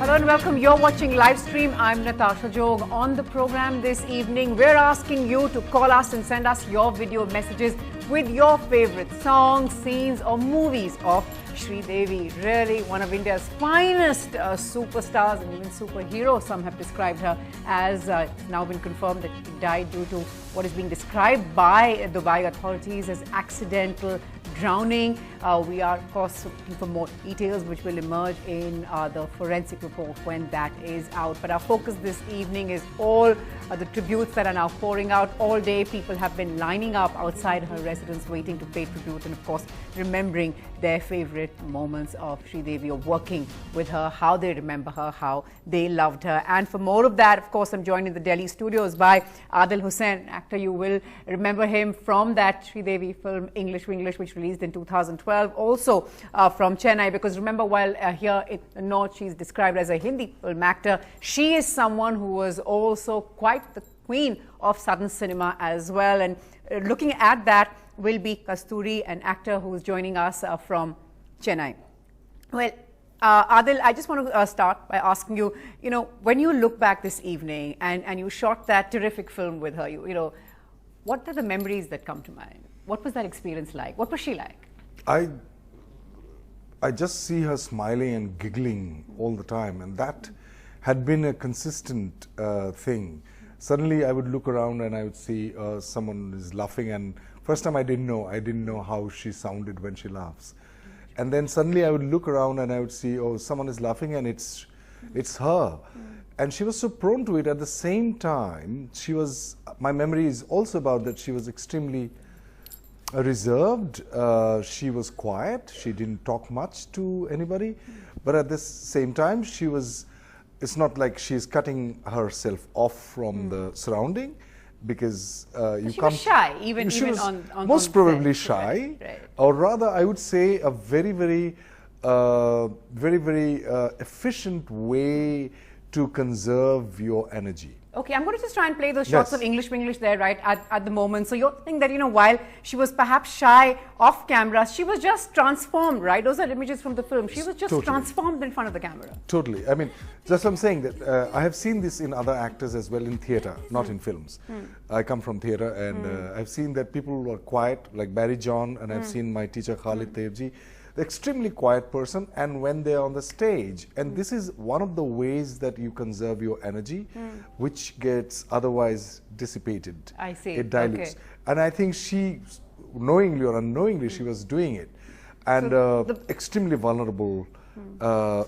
Hello and welcome. You're watching live stream. I'm Natasha Jog. On the program this evening, we're asking you to call us and send us your video messages with your favorite songs, scenes or movies of Sridevi. Really one of India's finest superstars and even superheroes. Some have described her as, it's now been confirmed that she died due to what is being described by Dubai authorities as accidental drowning. We are of course looking for more details which will emerge in the forensic report when that is out. But our focus this evening is all the tributes that are now pouring out. All day people have been lining up outside her residence waiting to pay tribute and of course remembering their favorite moments of Sridevi, or working with her, how they remember her, how they loved her. And for more of that, of course, I'm joined in the Delhi studios by Aadil Hussain, actor. You will remember him from that Sridevi film English Vinglish, which released in 2012. Also from Chennai, because remember, while here in the north she's described as a Hindi film actor, she is someone who was also quite the queen of southern cinema as well. And looking at that will be Kasturi, an actor who is joining us from Chennai. Well, Aadil, I just want to start by asking you, when you look back this evening and you shot that terrific film with her, what are the memories that come to mind? What was that experience like? What was she like? I just see her smiling and giggling all the time, and that had been a consistent thing. Suddenly I would look around and I would see someone is laughing, and first time I didn't know how she sounded when she laughs. And then suddenly I would look around and I would see, oh, someone is laughing and it's her. And she was so prone to it. At the same time, my memory is also about that she was extremely reserved. She was quiet. She didn't talk much to anybody. But at the same time, it's not like she's cutting herself off from the surrounding, because she was shy, even on most on probably set. shy, right. Or rather I would say a very efficient way to conserve your energy. Okay, I'm going to just try and play those shots of English Vinglish there right at the moment. So you're saying that, while she was perhaps shy off camera, she was just transformed, right? Those are images from the film. She was just transformed in front of the camera. Totally. I mean, just I'm saying that I have seen this in other actors as well in theatre, not in films. I come from theatre, and I've seen that people who are quiet, like Barry John, and I've seen my teacher Khalid Tayebji, extremely quiet person, and when they're on the stage, and this is one of the ways that you conserve your energy, which gets otherwise dissipated. I see. It dilutes. Okay. And I think she, knowingly or unknowingly, she was doing it. And extremely vulnerable.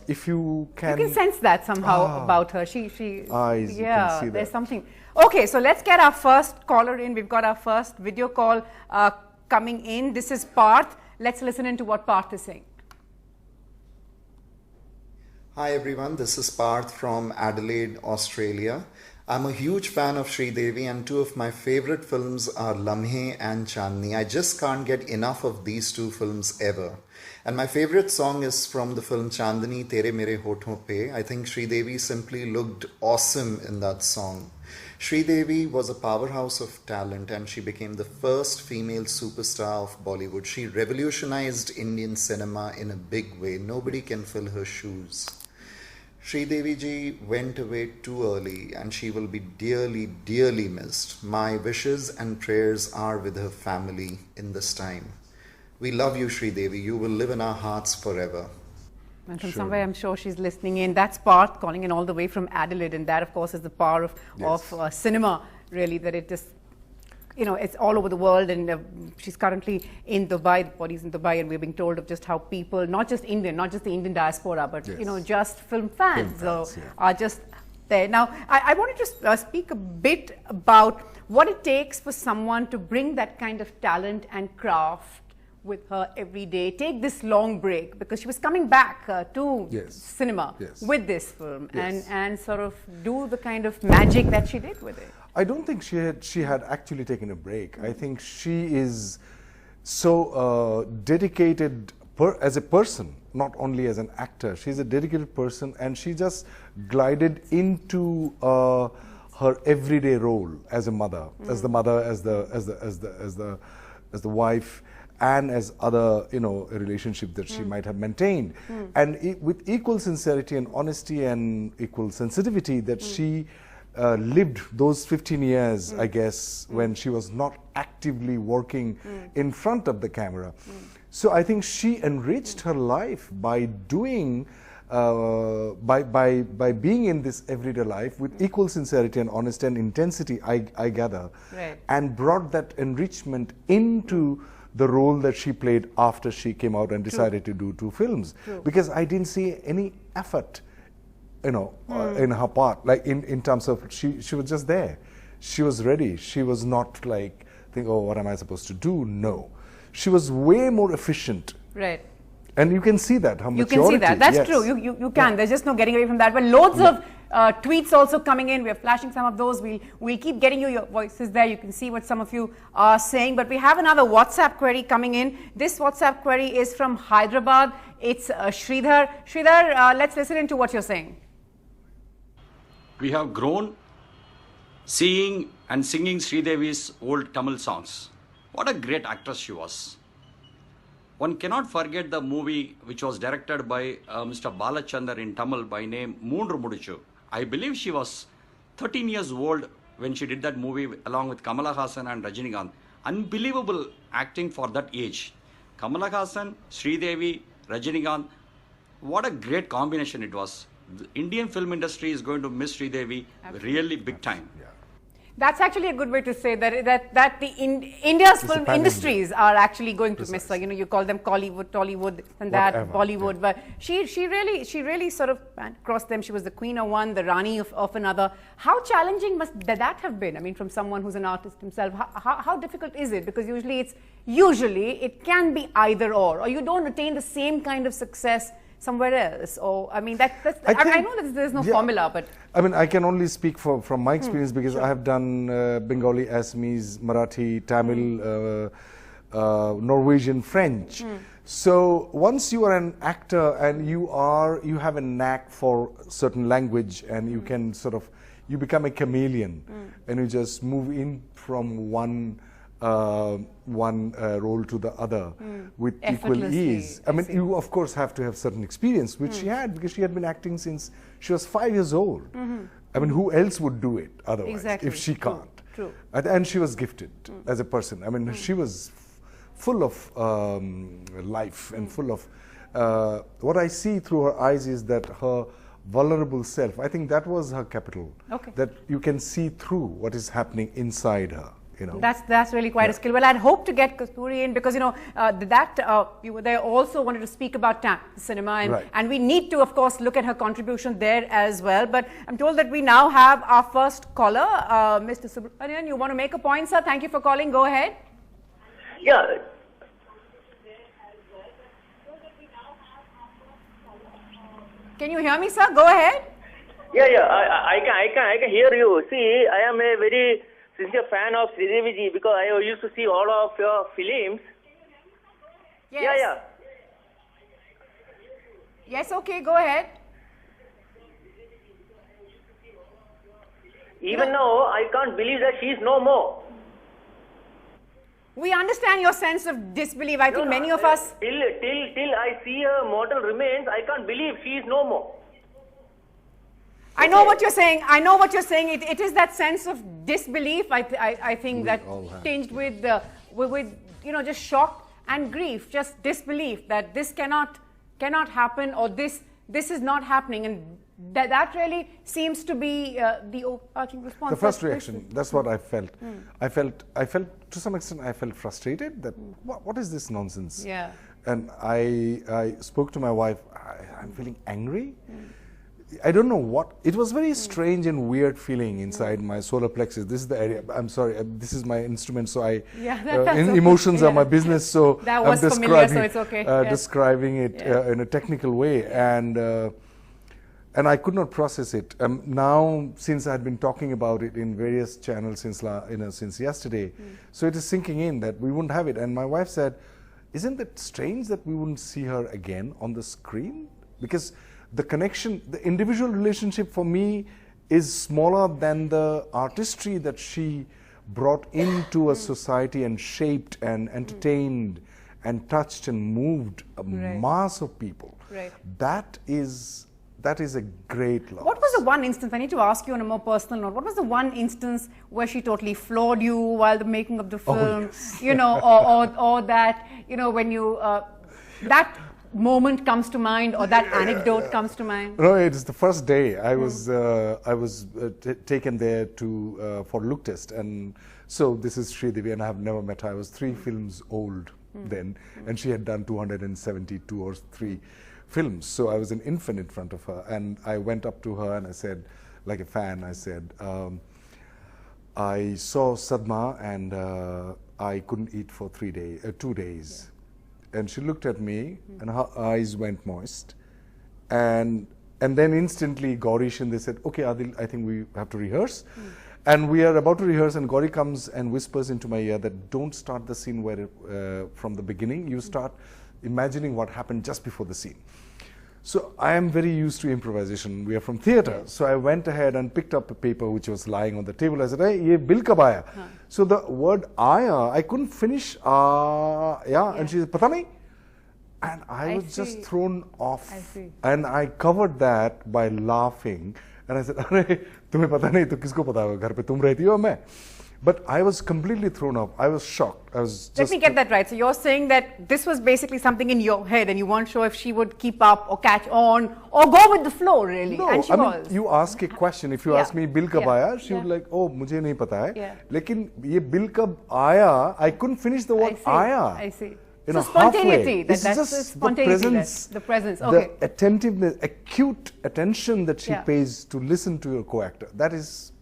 If you can sense that somehow about her. She eyes, you can see that. There's something. Okay, so let's get our first caller in. We've got our first video call coming in. This is Parth. Let's listen into what Parth is saying. Hi everyone, this is Parth from Adelaide, Australia. I'm a huge fan of Sridevi, and two of my favorite films are Lamhe and Chandni. I just can't get enough of these two films ever. And my favorite song is from the film Chandni, Tere Mere Hothon Pe. I think Sridevi simply looked awesome in that song. Sridevi was a powerhouse of talent, and she became the first female superstar of Bollywood. She revolutionized Indian cinema in a big way. Nobody can fill her shoes. Sridevi ji went away too early, and she will be dearly, dearly missed. My wishes and prayers are with her family in this time. We love you, Sridevi. You will live in our hearts forever. And from somewhere, I'm sure she's listening in. That's Parth calling in all the way from Adelaide, and that, of course, is the power of cinema, really, that it just, it's all over the world. And she's currently in Dubai, the body's in Dubai, and we're being told of just how people, not just the Indian diaspora, but, just film fans are just there. Now, I wanted to speak a bit about what it takes for someone to bring that kind of talent and craft with her every day, take this long break, because she was coming back to cinema with this film and sort of do the kind of magic that she did with it. I don't think she had actually taken a break. I think she is so dedicated as a person, not only as an actor. She's a dedicated person, and she just glided into her everyday role as a mother, as the wife. and as other, relationship that she might have maintained. And with equal sincerity and honesty and equal sensitivity that she lived those 15 years, I guess, when she was not actively working in front of the camera. So I think she enriched her life by doing, by being in this everyday life with equal sincerity and honesty and intensity, I gather, and brought that enrichment into the role that she played after she came out and decided to do 2 films. Because I didn't see any effort, in her part, like in terms of she was just there. She was ready. She was not like, oh, what am I supposed to do? No. She was way more efficient. Right. And you can see that, her maturity. You can see that. That's true. You can. There's just no getting away from that. But loads of tweets also coming in. We're flashing some of those. We'll keep getting you your voices there. You can see what some of you are saying. But we have another WhatsApp query coming in. This WhatsApp query is from Hyderabad. It's Sridhar. Sridhar, let's listen into what you're saying. We have grown seeing and singing Sridevi's old Tamil songs. What a great actress she was. One cannot forget the movie which was directed by Mr. Balachandar in Tamil by name Moonru Mudichu. I believe she was 13 years old when she did that movie along with Kamala Hassan and Rajinikanth. Unbelievable acting for that age. Kamala Hassan, Sridevi, Rajinikanth, what a great combination it was. The Indian film industry is going to miss Sridevi really big time. That's actually a good way to say that India's film industries are actually going to miss her. You call them Collywood, Tollywood, and that Bollywood. But she really sort of crossed them. She was the queen of one, the Rani of another. How challenging must that have been? I mean, from someone who's an artist himself, how difficult is it? Because usually it can be either or you don't attain the same kind of success somewhere else. Or I mean, I know that there's no formula, but I mean, I can only speak from my experience because I have done Bengali, Assamese, Marathi, Tamil, Norwegian, French. So once you are an actor and you have a knack for certain language, and you can you become a chameleon, and you just move in from one role to the other with equal ease. I mean, you of course have to have certain experience, which she had, because she had been acting since she was 5 years old. I mean, who else would do it otherwise if she can't? True. And she was gifted as a person. I mean, she was full of life and full of what I see through her eyes is that her vulnerable self, I think that was her capital. That you can see through what is happening inside her. That's really quite a skill. Well, I'd hope to get Kasturi in because you were there also wanted to speak about cinema, and we need to of course look at her contribution there as well. But I'm told that we now have our first caller, Mr. Subramanian. You want to make a point, sir? Thank you for calling. Go ahead. Yeah. Can you hear me, sir? Go ahead. Yeah. I can hear you. See, I am a very sincere fan of Sridevi ji because I used to see all of your films. Yes. Yeah. Yes, okay, go ahead. Even now, I can't believe that she is no more. We understand your sense of disbelief. I think many of us... Till I see her mortal remains, I can't believe she is no more. I know what you're saying. I know what you're saying. It is that sense of disbelief. I think that tinged with just shock and grief, just disbelief that this cannot happen, or this is not happening, and that really seems to be the overarching response. The first reaction. That's what I felt. I felt to some extent I felt frustrated that what is this nonsense? Yeah. And I spoke to my wife. I'm feeling angry. I don't know what. It was very strange and weird feeling inside my solar plexus. This is the area. I'm sorry. This is my instrument, so emotions are my business. So that was I'm familiar, so it's okay. Describing it in a technical way, and I could not process it. Now, since I had been talking about it in various channels since yesterday, so it is sinking in that we wouldn't have it. And my wife said, "Isn't it strange that we wouldn't see her again on the screen?" Because the connection, the individual relationship for me is smaller than the artistry that she brought into a society and shaped and entertained and touched and moved a mass of people. Right. That is a great loss. What was the one instance, I need to ask you on a more personal note, what was the one instance where she totally floored you while the making of the film? Yes. You know, or that, you know, when you, that moment comes to mind, or that anecdote comes to mind? No, it's the first day. I was taken there to for look test, and so this is Sridevi, and I have never met her. I was 3 films old then, and she had done 272 or 3 films. So I was an infant in front of her, and I went up to her and I said, like a fan, I said, I saw Sadma and I couldn't eat for 2 days. And she looked at me and her eyes went moist. And then instantly Gaurish and they said, okay, Aadil, I think we have to rehearse. And we are about to rehearse, and Gauri comes and whispers into my ear that don't start the scene where from the beginning. You start imagining what happened just before the scene. So I am very used to improvisation. We are from theatre. So I went ahead and picked up a paper which was lying on the table. I said, hey, ye bill kab aaya? So the word aaya, I couldn't finish, and she said, pata nahi? And I was just thrown off. And I covered that by laughing. And I said, "Arey, tumhe pata nahi, to kisko pata hoga? Ghar pe tum rehti ho main?" But I was completely thrown off. I was shocked. I was just. Let me get that right. So you're saying that this was basically something in your head, and you weren't sure if she would keep up or catch on or go with the flow, really. No, and she was. Mean, you ask a question. If you ask me, bill kab aaya? She would like, oh, mujhe nahi pata hai. Yeah. Lekin ye bill kab aaya? I couldn't finish the word aaya. I see. You so know, spontaneity. It's That's just the spontaneity. The presence. Okay. The attentiveness, acute attention that she pays to listen to your co-actor. That is.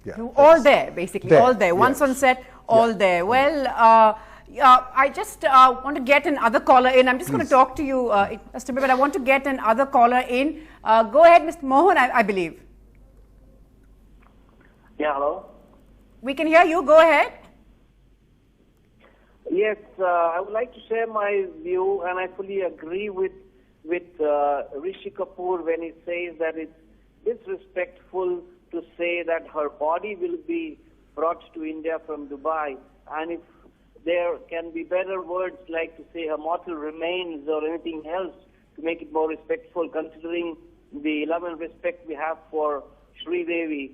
Yeah, all there, basically, all there. Once on set, all there. Well, I just want to get another caller in. I'm just going to talk to you, but I want to get another caller in. Go ahead, Mr. Mohan, I believe. Yeah, hello? We can hear you. Go ahead. Yes, I would like to share my view, and I fully agree with Rishi Kapoor when he says that it's disrespectful to say that her body will be brought to India from Dubai, and if there can be better words like to say her mortal remains or anything else to make it more respectful, considering the love and respect we have for Sridevi.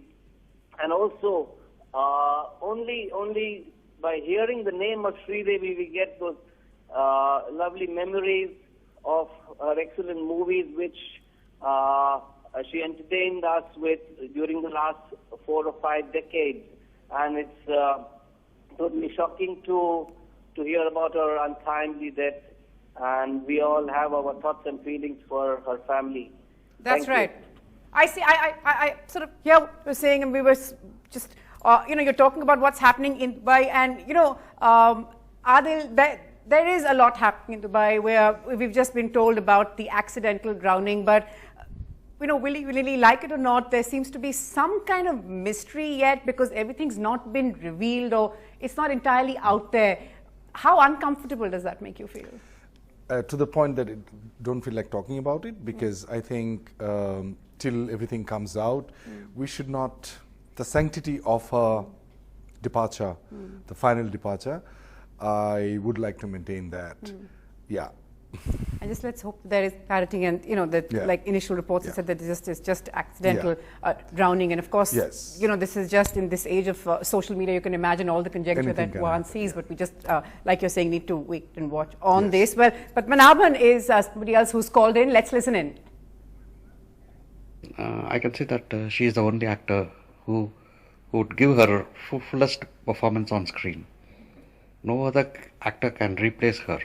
And also, only by hearing the name of Sridevi, we get those lovely memories of her excellent movies, which she entertained us with during the last 4 or 5 decades. And it's totally shocking to hear about her untimely death. And we all have our thoughts and feelings for her family. That's right. I see. I sort of hear what you're saying, and we were just, you're talking about what's happening in Dubai, and Aadil, there is a lot happening in Dubai where we've just been told about the accidental drowning, but will you really like it or not, there seems to be some kind of mystery yet because everything's not been revealed or it's not entirely out there. How uncomfortable does that make you feel? To the point that I don't feel like talking about it, because I think till everything comes out, we should not, the sanctity of her departure, the final departure, I would like to maintain that. Yeah. And just let's hope there is clarity, and that like initial reports said that it's just accidental drowning, and of course this is just in this age of social media, you can imagine all the conjecture that one sees, but we just like you're saying, need to wait and watch on this. Well, but Manabhan is somebody else who's called in. Let's listen in. I can say that she is the only actor who would give her fullest performance on screen. No other actor can replace her.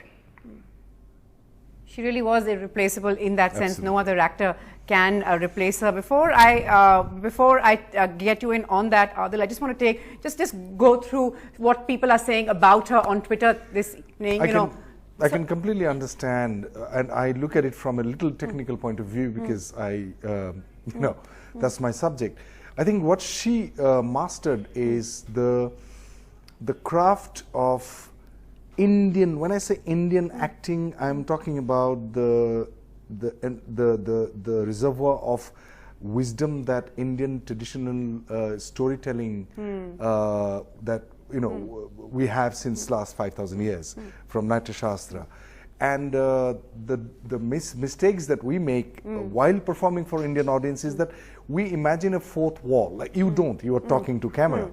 She really was irreplaceable in that sense. No other actor can replace her. Before I get you in on that, Aadil, I just want to just go through what people are saying about her on Twitter this evening. I can completely understand, and I look at it from a little technical point of view because that's my subject. I think what she mastered is the craft of Indian. When I say Indian acting, I'm talking about the reservoir of wisdom that Indian traditional storytelling that we have since last 5,000 years from Natya Shastra. And the mistakes that we make while performing for Indian audience is that we imagine a fourth wall. Like you don't, you are talking to camera.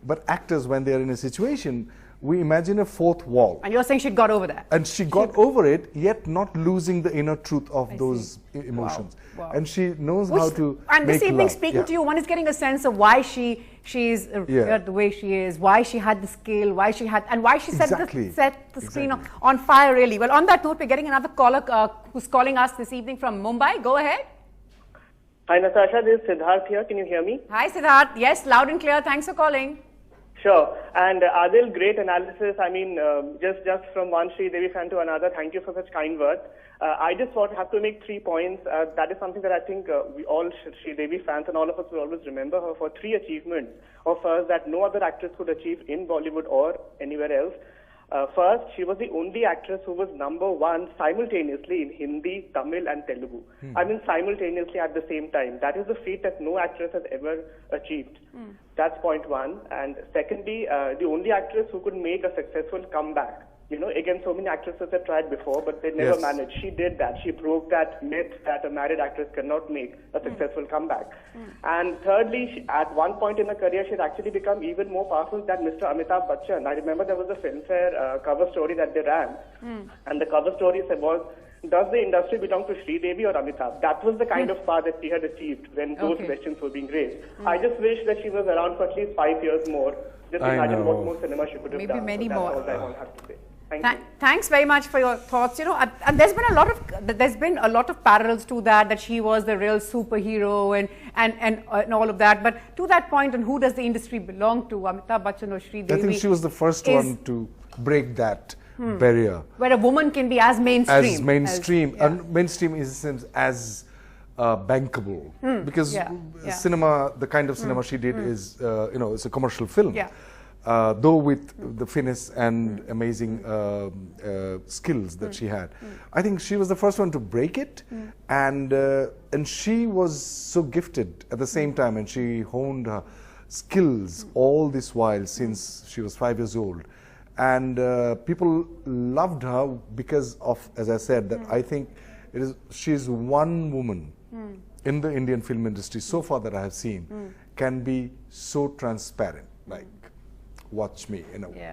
But actors, when they are in a situation, we imagine a fourth wall. And you're saying she got over that? And she got over it, yet not losing the inner truth of those emotions. Wow. And she knows how to And this make evening, love. speaking to you, one is getting a sense of why she's the way she is, why she had the skill, why she set the screen on fire, really. Well, on that note, we're getting another caller who's calling us this evening from Mumbai. Go ahead. Hi, Natasha. This is Siddharth here. Can you hear me? Hi, Siddharth. Yes, loud and clear. Thanks for calling. Sure. And Aadil, great analysis. I mean, just from one Sridevi fan to another, thank you for such kind words. I just have to make 3 points. That is something that I think we all Sridevi fans and all of us will always remember her for 3 achievements of hers that no other actress could achieve in Bollywood or anywhere else. First, she was the only actress who was #1 simultaneously in Hindi, Tamil and Telugu. I mean simultaneously at the same time. That is a feat that no actress has ever achieved. That's point 1. And secondly, the only actress who could make a successful comeback. Again, so many actresses have tried before, but they never managed. She did that. She broke that myth that a married actress cannot make a successful comeback. And thirdly, at one point in her career, she had actually become even more powerful than Mr. Amitabh Bachchan. I remember there was a Filmfare cover story that they ran, and the cover story was, does the industry belong to Sridevi or Amitabh? That was the kind of power that she had achieved when those questions were being raised. I just wish that she was around for at least 5 years more. Just imagine what more cinema she could have done. Maybe many That's more. all I want to have to say. Thanks very much for your thoughts. And there's been a lot of parallels to that she was the real superhero and all of that. But to that point, and who does the industry belong to, Amitabh Bachchan or Sridevi? I think she was the first one to break that barrier. Where a woman can be as mainstream. And mainstream is as bankable. Because cinema, the kind of cinema she did is, it's a commercial film. Though with the finesse and amazing skills that she had. I think she was the first one to break it, and she was so gifted at the same time, and she honed her skills all this while since she was 5 years old. And people loved her because of, as I said, that I think she's one woman in the Indian film industry so far that I have seen can be so transparent, like watch me,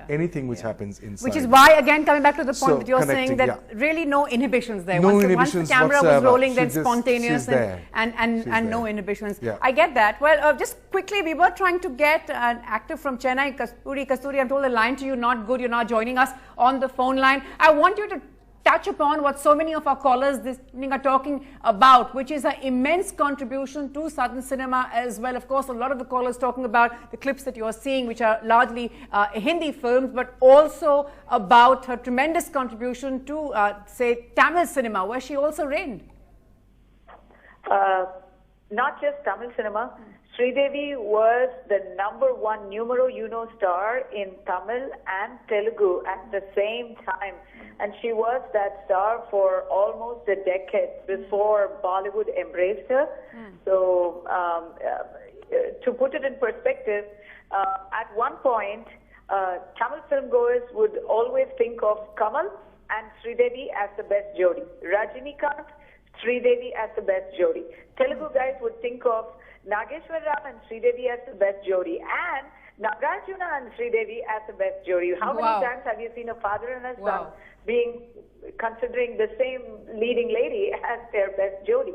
anything which happens inside. Which is why, again, coming back to the point that you're saying, that really no inhibitions there. Once the camera was rolling, then spontaneous and no inhibitions. I get that. Well, just quickly, we were trying to get an actor from Chennai, Kasturi, I'm told the line to you not good, you're not joining us on the phone line. I want you to touch upon what so many of our callers this evening are talking about, which is her immense contribution to Southern cinema as well. Of course, a lot of the callers talking about the clips that you're seeing, which are largely Hindi films, but also about her tremendous contribution to, say, Tamil cinema, where she also reigned. Not just Tamil cinema. Sridevi was the #1 numero uno star in Tamil and Telugu at the same time. And she was that star for almost a decade before Bollywood embraced her. So, to put it in perspective, at one point, Tamil filmgoers would always think of Kamal and Sridevi as the best jodi. Rajinikanth, Sridevi as the best jodi. Telugu guys would think of Nageshwar Ram and Sridevi as the best jodi. And Nagarjuna and Sridevi as the best jodi. How many times have you seen a father and a son considering the same leading lady as their best jodi?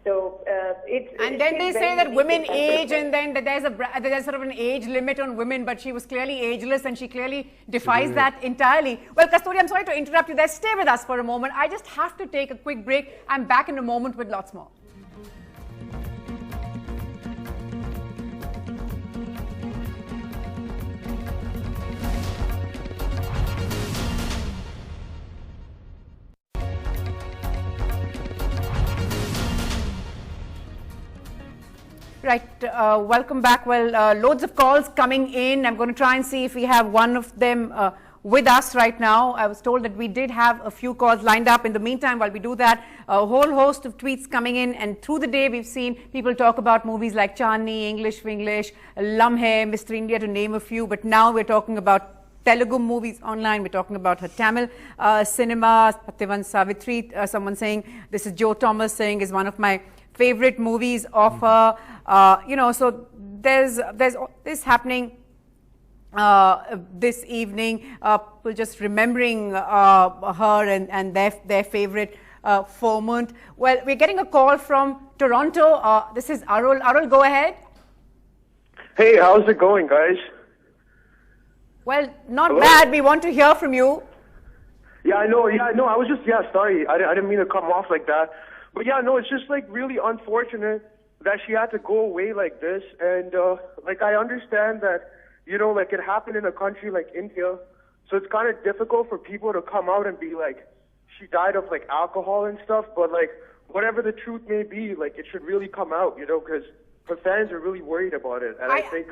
So and then they say that women age, and then there's sort of an age limit on women, but she was clearly ageless, and she clearly defies that entirely. Well, Kasturi, I'm sorry to interrupt you there. Stay with us for a moment. I just have to take a quick break. I'm back in a moment with lots more. Right, welcome back. Well, loads of calls coming in. I'm going to try and see if we have one of them with us right now. I was told that we did have a few calls lined up. In the meantime, while we do that, a whole host of tweets coming in, and through the day we've seen people talk about movies like Chandni, English Vinglish, Lamhe, Mr. India, to name a few. But now we're talking about Telugu movies online. We're talking about her Tamil cinema. Satyavan Savitri, someone saying, this is Joe Thomas saying, is one of my favorite movies of her. So there's this happening this evening. People just remembering her and their favorite moment. Well, we're getting a call from Toronto. This is Arul. Arul, go ahead. Hey, how's it going, guys? Well, not bad. We want to hear from you. Yeah, I know. I was just, sorry. I didn't mean to come off like that. But yeah, no, it's just like really unfortunate that she had to go away like this. And like, I understand that, like it happened in a country like India. So it's kind of difficult for people to come out and be like, she died of like alcohol and stuff. But like, whatever the truth may be, like it should really come out, because her fans are really worried about it. And I think...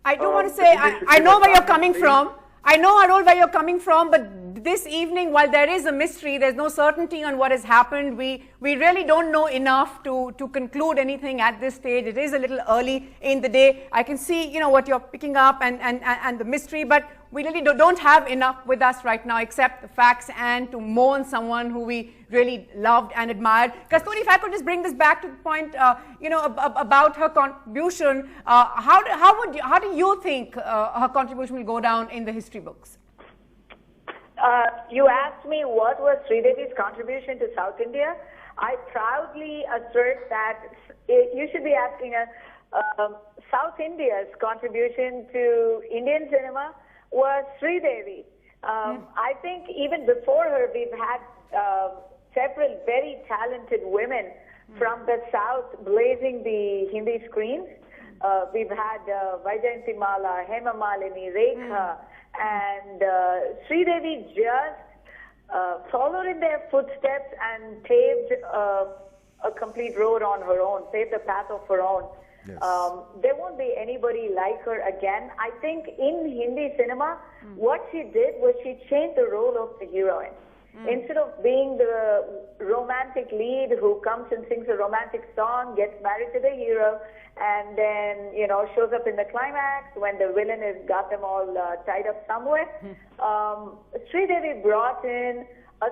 I do want to say, I know where you're coming from. I know, Arul, where you're coming from, but this evening, while there is a mystery, there's no certainty on what has happened. We really don't know enough to conclude anything at this stage. It is a little early in the day. I can see, what you're picking up and the mystery, but we really don't have enough with us right now except the facts and to mourn someone who we really loved and admired. Kasturi, if I could just bring this back to the point, about her contribution, how do you think her contribution will go down in the history books? You asked me what was Sridevi's contribution to South India. I proudly assert that you should be asking South India's contribution to Indian cinema was Sridevi. I think even before her, we've had several very talented women from the South blazing the Hindi screens. We've had Vaijayanti Mala, Hema Malini, Rekha, and Sridevi just followed in their footsteps and paved a complete road on her own, paved a path of her own. Yes. There won't be anybody like her again. I think in Hindi cinema, what she did was she changed the role of the heroine. Instead of being the romantic lead who comes and sings a romantic song, gets married to the hero, and then, shows up in the climax when the villain has got them all tied up somewhere, Sridevi brought in a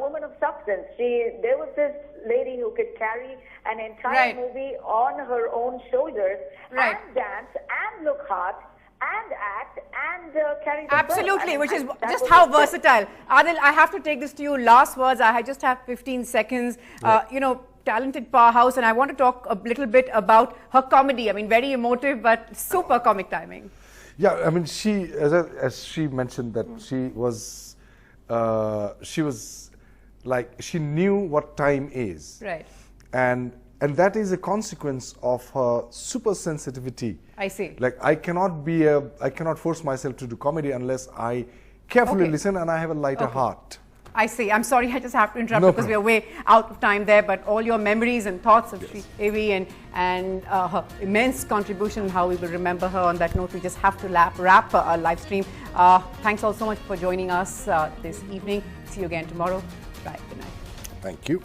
woman of substance. There was this lady who could carry an entire movie on her own shoulders and dance and look hot and act and carry the Absolutely, which is just how versatile. Adil, I have to take this to you. Last words. I just have 15 seconds. Talented powerhouse, and I want to talk a little bit about her comedy. I mean, very emotive, but super comic timing. Yeah, I mean, she, as she mentioned, that she was like, she knew what time is. Right. And that is a consequence of her super sensitivity. I see. Like, I cannot force myself to do comedy unless I carefully listen and I have a lighter heart. I see. I'm sorry, I just have to interrupt because we are way out of time there. But all your memories and thoughts of Sridevi and her immense contribution, how we will remember her. On that note, we just have to wrap our live stream. Thanks all so much for joining us this evening. See you again tomorrow. Bye. Good night. Thank you.